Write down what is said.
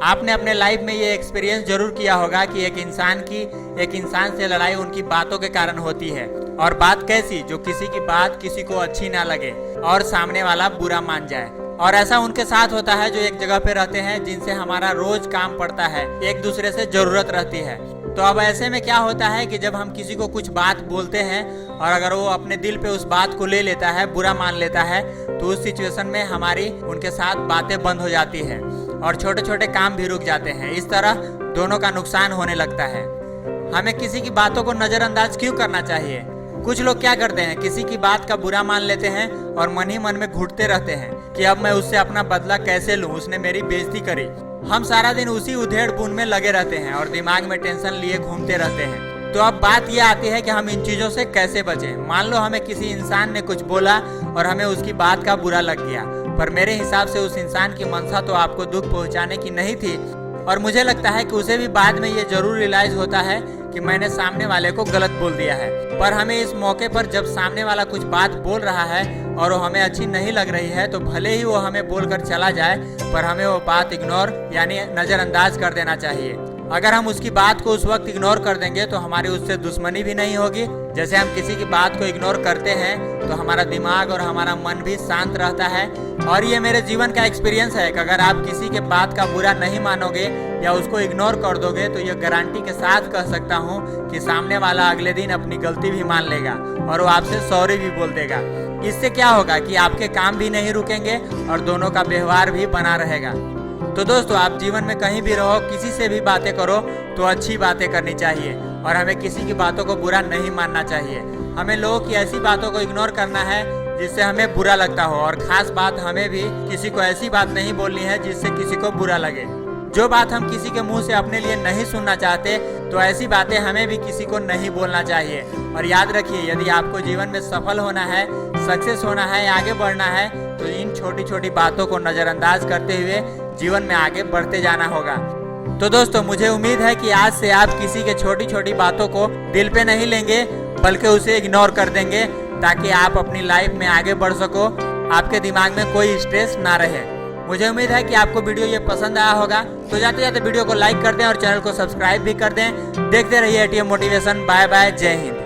आपने अपने लाइफ में ये एक्सपीरियंस जरूर किया होगा कि एक इंसान से लड़ाई उनकी बातों के कारण होती है। और बात कैसी, जो किसी की बात किसी को अच्छी ना लगे और सामने वाला बुरा मान जाए। और ऐसा उनके साथ होता है जो एक जगह पे रहते हैं, जिनसे हमारा रोज काम पड़ता है, एक दूसरे से जरूरत रहती है। तो अब ऐसे में क्या होता है कि जब हम किसी को कुछ बात बोलते हैं और अगर वो अपने दिल पे उस बात को ले लेता है, बुरा मान लेता है, तो उस सिचुएशन में हमारी उनके साथ बातें बंद हो जाती है और छोटे छोटे काम भी रुक जाते हैं। इस तरह दोनों का नुकसान होने लगता है। हमें किसी की बातों को नजरअंदाज क्यों करना चाहिए? कुछ लोग क्या करते हैं, किसी की बात का बुरा मान लेते हैं और मन ही मन में घुटते रहते हैं कि अब मैं उससे अपना बदला कैसे लूं, उसने मेरी बेइज्जती करी। हम सारा दिन उसी उधेड़ बुन में लगे रहते हैं और दिमाग में टेंशन लिए घूमते रहते हैं। तो अब बात यह आती है कि हम इन चीजों से कैसे बचें। मान लो हमें किसी इंसान ने कुछ बोला और हमें उसकी बात का बुरा लग गया, पर मेरे हिसाब से उस इंसान की मंशा तो आपको दुख पहुंचाने की नहीं थी। और मुझे लगता है कि उसे भी बाद में ये जरूर रियलाइज होता है कि मैंने सामने वाले को गलत बोल दिया है। पर हमें इस मौके पर जब सामने वाला कुछ बात बोल रहा है और वो हमें अच्छी नहीं लग रही है, तो भले ही वो हमें बोलकर चला जाए, पर हमें वो बात इग्नोर यानी नजरअंदाज कर देना चाहिए। अगर हम उसकी बात को उस वक्त इग्नोर कर देंगे तो हमारी उससे दुश्मनी भी नहीं होगी। जैसे हम किसी की बात को इग्नोर करते हैं तो हमारा दिमाग और हमारा मन भी शांत रहता है। और ये मेरे जीवन का एक्सपीरियंस है कि अगर आप किसी के बात का बुरा नहीं मानोगे या उसको इग्नोर कर दोगे, तो ये गारंटी के साथ कह सकता हूँ कि सामने वाला अगले दिन अपनी गलती भी मान लेगा और वो आपसे सॉरी भी बोल देगा। इससे क्या होगा कि आपके काम भी नहीं रुकेंगे और दोनों का व्यवहार भी बना रहेगा। तो दोस्तों, आप जीवन में कहीं भी रहो, किसी से भी बातें करो तो अच्छी बातें करनी चाहिए और हमें किसी की बातों को बुरा नहीं मानना चाहिए। हमें लोगों की ऐसी बातों को इग्नोर करना है जिससे हमें बुरा लगता हो, और खास बात हमें भी किसी को ऐसी बात नहीं बोलनी है जिससे किसी को बुरा लगे। जो बात हम किसी के मुंह से अपने लिए नहीं सुनना चाहते, तो ऐसी बातें हमें भी किसी को नहीं बोलना चाहिए। और याद रखिए, यदि आपको जीवन में सफल होना है, सक्सेस होना है, आगे बढ़ना है, तो इन छोटी छोटी बातों को नजरअंदाज करते हुए जीवन में आगे बढ़ते जाना होगा। तो दोस्तों, मुझे उम्मीद है कि आज से आप किसी के छोटी छोटी बातों को दिल पे नहीं लेंगे, बल्कि उसे इग्नोर कर देंगे, ताकि आप अपनी लाइफ में आगे बढ़ सको, आपके दिमाग में कोई स्ट्रेस ना रहे। मुझे उम्मीद है कि आपको वीडियो ये पसंद आया होगा। तो जाते जाते वीडियो को लाइक कर दें और चैनल को सब्सक्राइब भी कर दें। देखते रहिए एटीएम मोटिवेशन। बाय बाय, जय हिंद।